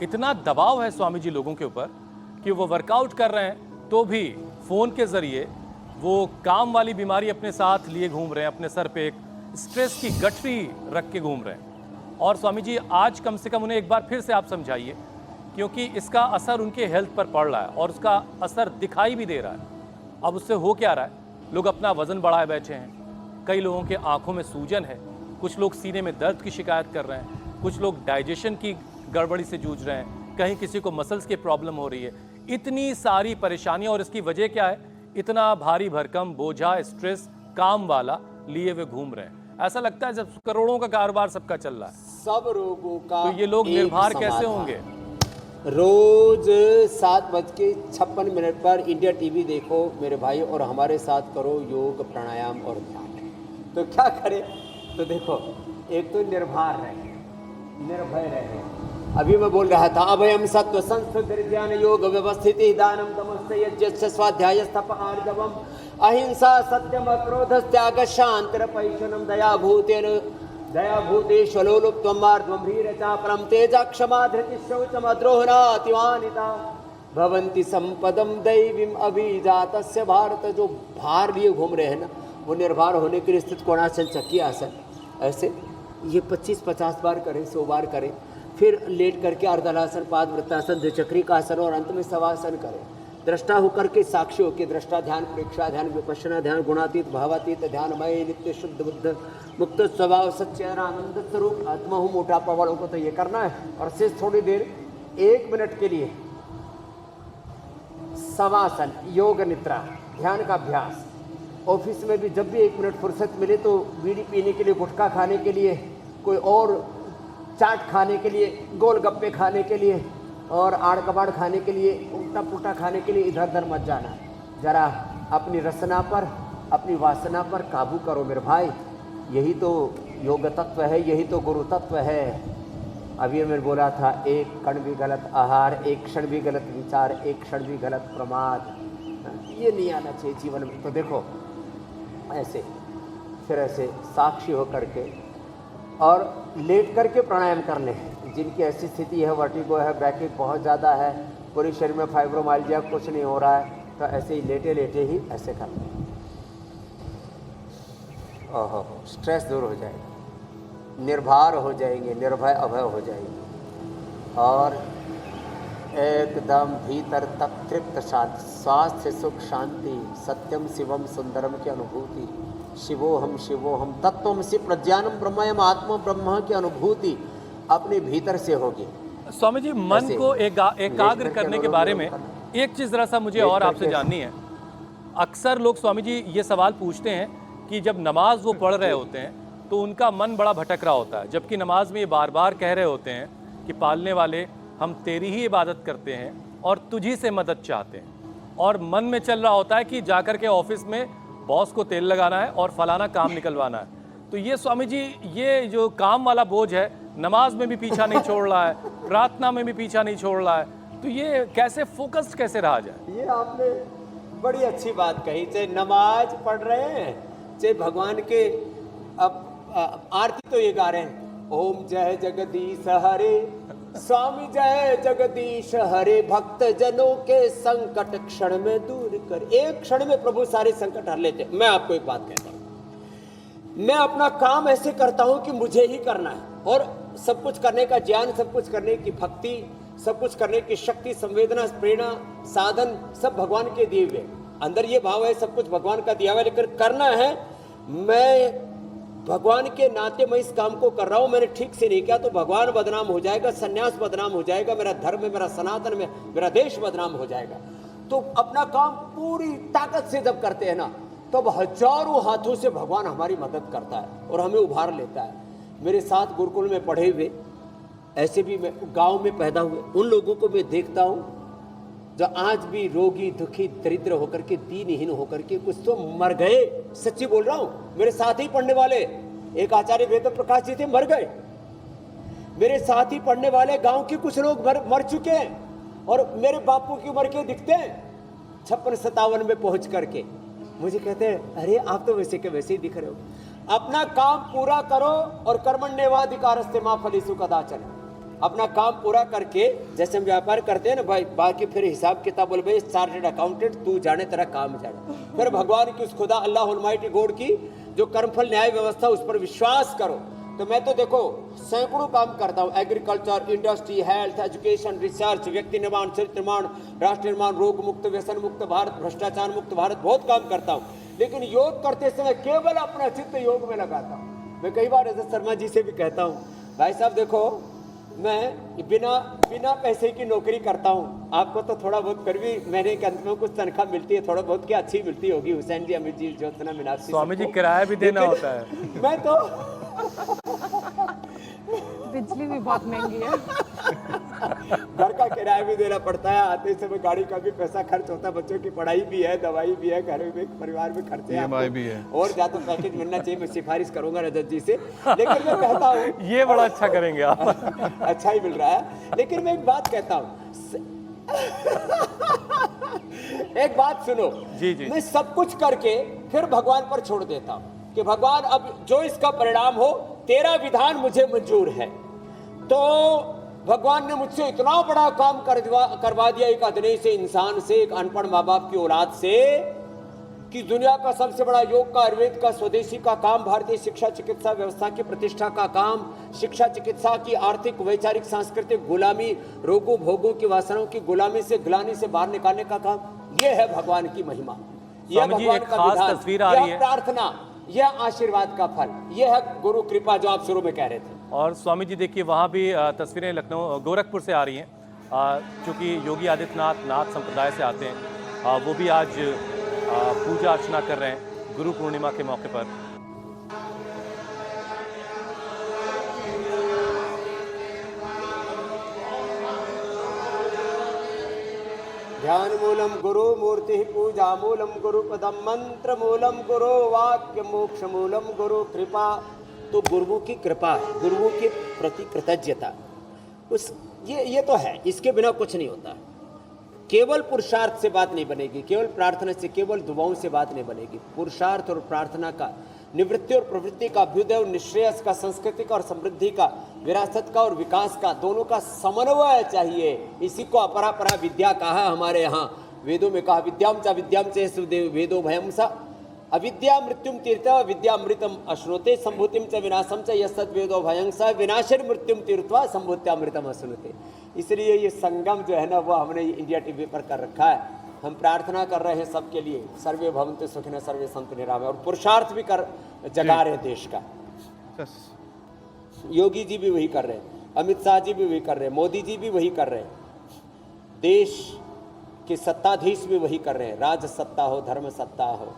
इतना दबाव है स्वामी जी लोगों के ऊपर कि वो वर्कआउट कर रहे हैं तो भी फ़ोन के ज़रिए वो काम वाली बीमारी अपने साथ लिए घूम रहे हैं, अपने सर पे एक स्ट्रेस की गठरी रख के घूम रहे हैं। और स्वामी जी आज कम से कम उन्हें एक बार फिर से आप समझाइए, क्योंकि इसका असर उनके हेल्थ पर पड़ रहा है और उसका असर दिखाई भी दे रहा है। अब उससे हो क्या रहा है, लोग अपना वज़न बढ़ाए बैठे हैं, कई लोगों के आँखों में सूजन है, कुछ लोग सीने में दर्द की शिकायत कर रहे हैं, कुछ लोग डाइजेशन की गड़बड़ी से जूझ रहे हैं, कहीं किसी को मसल्स की प्रॉब्लम हो रही है। इतनी सारी परेशानियां, और इसकी वजह क्या है? इतना भारी भरकम बोझा स्ट्रेस काम वाला लिए हुए घूम रहे हैं। ऐसा लगता है जब करोड़ों का कारोबार सबका चल रहा है, सब रोगों का तो ये लोग एक निर्भर कैसे समाधान। होंगे? रोज 7:56 पर इंडिया टीवी देखो मेरे भाई, और हमारे साथ करो योग, प्राणायाम और ध्यान। तो क्या करें? तो देखो, एक तो निर्भय रहे, निर्भय रहे। अभी मैं बोल रहा था, अभयम सत्व संस्कृत ध्यान योग व्यवस्थित दानम तमस्य यज्ञ स्वाध्याय तप आर्जवम अहिंसा सत्यम क्रोध त्याग शांतिरपैशनम दयाभूतेश्वलोलुप्त्वमार्ध्वं ह्रीरचापरम तेजा क्षमा धृति शौचमद्रोहणातिवानिता भवन्ति संपदम दैवीम अभिजातस्य भारत। जो भार लिए घूम रहे हैं ना, वो निर्भर होने के लिए स्थित कोणासन चक्की आसन, ऐसे ये 25-50 बार करें, 100 बार करें। फिर लेट करके अर्धलासन, पाद वृत्तासन, द्विचक्री का आसन और अंत में शवासन करें। दृष्टा होकर के साक्षी होकर दृष्टा ध्यान, प्रेक्षा ध्यान, विपश्यना ध्यान, गुणातीत भावातीत ध्यान, मय नित्य शुद्ध बुद्ध मुक्त स्वभाव सच्चेतन आनंद स्वरूप आत्मा हूँ। मोटापा वालों को तो ये करना है। और सिर्फ थोड़ी देर 1 मिनट के लिए शवासन, योग निद्रा, ध्यान का अभ्यास। ऑफिस में भी जब भी 1 मिनट फुर्सत मिले तो बीड़ी पीने के लिए, गुटखा खाने के लिए, कोई और चाट खाने के लिए, गोलगप्पे खाने के लिए और आड़ कबाड़ खाने के लिए, उल्टा पुल्टा खाने के लिए इधर उधर मत जाना। जरा अपनी रसना पर, अपनी वासना पर काबू करो मेरे भाई। यही तो योग तत्व है, यही तो गुरु तत्व है। अभी मैंने बोला था, एक कण भी गलत आहार, एक क्षण भी गलत विचार, एक क्षण भी गलत प्रमाद, ये नहीं आना चाहिए जीवन में। तो देखो ऐसे, फिर ऐसे साक्षी हो करके और लेट करके प्राणायाम कर लें। जिनकी ऐसी स्थिति है, वर्टिगो है, बैकेक बहुत ज़्यादा है, पूरे शरीर में फाइब्रोमाइल्जिया, कुछ नहीं हो रहा है, तो ऐसे ही लेटे लेटे ही ऐसे कर लें। ओहो, स्ट्रेस दूर हो जाएगा, निर्भर हो जाएंगे, निर्भय अभय हो जाएंगे और एकदम भीतर तक तृप्त शांति, स्वास्थ्य सुख शांति, सत्यम शिवम सुंदरम की अनुभूति, शिवोहम तत्वमसि प्रज्ञानम ब्रह्मयम आत्मा ब्रह्म की अनुभूति अपने भीतर से होगी। स्वामी जी, मन को एकाग्र करने के बारे में एक चीज़ ज़रा सा मुझे और आपसे जाननी है। अक्सर लोग स्वामी जी ये सवाल पूछते हैं कि जब नमाज वो पढ़ रहे होते हैं तो उनका मन बड़ा भटक रहा होता है, जबकि नमाज में ये बार बार कह रहे होते हैं कि पालने वाले हम तेरी ही इबादत करते हैं और तुझी से मदद चाहते हैं, और मन में चल रहा होता है कि जाकर के ऑफिस में बॉस को तेल लगाना है और फलाना काम निकलवाना है। तो ये स्वामी जी, ये जो काम वाला बोझ है, नमाज में भी पीछा नहीं छोड़ रहा है, प्रार्थना में भी पीछा नहीं छोड़ रहा है, तो ये कैसे फोकस्ड कैसे रहा जाए? ये आपने बड़ी अच्छी बात कही। चाहे नमाज पढ़ रहे हैं, चाहे भगवान के अब आरती तो ये गा रहे हैं, ओम जय जगदीश हरे, स्वामी जय जगदीश हरे, भक्त जनों के संकट क्षण में दूर कर। एक क्षण में प्रभु सारे संकट हर लेते। मैं आपको एक बात कहता हूं, मैं अपना काम ऐसे करता हूं कि मुझे ही करना है, और सब कुछ करने का ज्ञान, सब कुछ करने की भक्ति, सब कुछ करने की शक्ति, संवेदना, प्रेरणा, साधन सब भगवान के दिए हुए। अंदर ये भाव है सब कुछ भगवान का दिया हुआ, लेकिन करना है मैं भगवान के नाते मैं इस काम को कर रहा हूं। मैंने ठीक से नहीं किया तो भगवान बदनाम हो जाएगा, सन्यास बदनाम हो जाएगा, मेरा धर्म में, मेरा सनातन में, मेरा देश बदनाम हो जाएगा। तो अपना काम पूरी ताकत से जब करते हैं ना, तब हजारों हाथों से भगवान हमारी मदद करता है और हमें उभार लेता है। मेरे साथ गुरुकुल में पढ़े हुए, ऐसे भी मैं गांव में पैदा हुए, उन लोगों को मैं देखता हूं जो आज भी रोगी, दुखी, दरिद्र होकर के, दीनहीन होकर के, कुछ तो मर गए। सच्ची बोल रहा हूं, मेरे साथ ही पढ़ने वाले एक आचार्य वेद प्रकाश जी थे, मर गए। मेरे साथ ही पढ़ने वाले गांव के कुछ लोग मर चुके हैं, और मेरे बापू की उम्र के दिखते हैं 56-57 में पहुंच करके। मुझे कहते हैं, अरे आप तो वैसे के वैसे ही दिख रहे हो। अपना काम पूरा करो और कर्मण्येवाधिकारस्ते मा फलेषु कदाचन। अपना काम पूरा करके, जैसे हम व्यापार करते हैं ना भाई, बाकी फिर हिसाब किताब बोल भाई चार्टेड अकाउंटेंट तू जाने तेरा काम जाने। फिर भगवान की उस खुदा अल्लाह ऑलमाइटी गॉड की जो कर्मफल न्याय व्यवस्था, उस पर विश्वास करो। तो मैं तो देखो सैकड़ों काम करता हूँ, agriculture, industry, health, education, research, व्यक्ति निर्माण, चरित्र निर्माण, राष्ट्र निर्माण, रोग मुक्त, व्यसन मुक्त भारत, भ्रष्टाचार मुक्त भारत, बहुत काम करता हूँ। लेकिन योग करते समय केवल अपना चित्त योग में लगाता हूँ। मैं कई बार रजत शर्मा जी से भी कहता हूँ, भाई साहब देखो मैं बिना पैसे की नौकरी करता हूँ, आपको तो थोड़ा बहुत फिर भी महीने के अंत में कुछ तनख्वाह मिलती है, थोड़ा बहुत क्या अच्छी मिलती होगी, हुसैन जी, अमित जी, ज्योत्सना, मीनाक्षी, स्वामी जी किराया भी देना होता है। मैं तो बिजली भी बहुत महंगी है। घर का किराया भी देना पड़ता है, आते समय गाड़ी का भी पैसा खर्च होता है, बच्चों की पढ़ाई भी है, दवाई भी है, घर में परिवार में खर्चे हैं, EMI भी है। और ज्यादा पैकेज मिलना चाहिए। मैं सिफारिश करूंगा रजत जी से, लेकिन मैं कहता हूँ ये बड़ा अच्छा करेंगे आप। अच्छा ही मिल रहा है। लेकिन मैं एक बात कहता हूँ, एक बात सुनो जी, जी। मैं सब कुछ करके फिर भगवान पर छोड़ देता हूँ कि भगवान अब जो इसका परिणाम हो, तेरा विधान मुझे मंजूर है। तो भगवान ने मुझसे इतना बड़ा काम करवा दिया, एक अदने से इंसान से, एक अनपढ़ माँ बाप की औलाद से, कि दुनिया का सबसे बड़ा योग का, आयुर्वेद का, स्वदेशी का काम, भारतीय शिक्षा चिकित्सा व्यवस्था की प्रतिष्ठा का काम, शिक्षा चिकित्सा की आर्थिक, वैचारिक, सांस्कृतिक गुलामी, रोगों भोगों की वासनाओं की गुलामी से, ग्लानि से बाहर निकालने का काम, यह है भगवान की महिमा, यह स्वामी जी, भगवान एक का खास विधान, तस्वीर आ रही यह है। प्रार्थना, यह आशीर्वाद का फल, यह है गुरु कृपा जो आप शुरू में कह रहे थे। और स्वामी जी देखिए वहाँ भी तस्वीरें लखनऊ गोरखपुर से आ रही हैं, चूँकि योगी आदित्यनाथ नाथ संप्रदाय से आते हैं, वो भी आज पूजा अर्चना कर रहे हैं गुरु पूर्णिमा के मौके पर। ध्यान मूलम गुरु मूर्ति पूजा मूलम गुरु पदम मंत्र मूलम गुरु वाक्य मोक्ष मूलम गुरु कृपा। तो गुरुओं की कृपा है, गुरुओं के प्रति कृतज्ञता, उस ये तो है, इसके बिना कुछ नहीं होता। केवल पुरुषार्थ से बात नहीं बनेगी, केवल प्रार्थना से, केवल दुआओं से बात नहीं बनेगी। पुरुषार्थ और प्रार्थना का, निवृत्ति और प्रवृत्ति का, अभ्युदय और निश्रेयस का, संस्कृति का और समृद्धि का, विरासत का और विकास का, दोनों का समन्वय चाहिए। इसी को अपरा परा विद्या कहा हमारे यहाँ वेदों में, कहा विद्याम च वेदो भयम सा अविद्या मृत्युम तीर्थ विद्यामृतम अश्नुते संभूतिम च विनाशम च यद वेदो भयं स विनाशर मृत्युम तीर्थवा संभूत्यामृतम अश्नुते। इसलिए ये संगम जो है ना, वो हमने इंडिया टीवी पर कर रखा है। हम प्रार्थना कर रहे हैं सबके लिए, सर्वे भवन्तु सुखिनः सर्वे सन्तु निरामया, और पुरुषार्थ भी कर जगा रहे हैं देश का। योगी जी भी वही कर रहे हैं, अमित शाह जी भी वही कर रहे हैं, मोदी जी भी वही कर रहे हैं, देश के सत्ताधीश भी वही कर रहे हैं। राज सत्ता हो, धर्म सत्ता हो,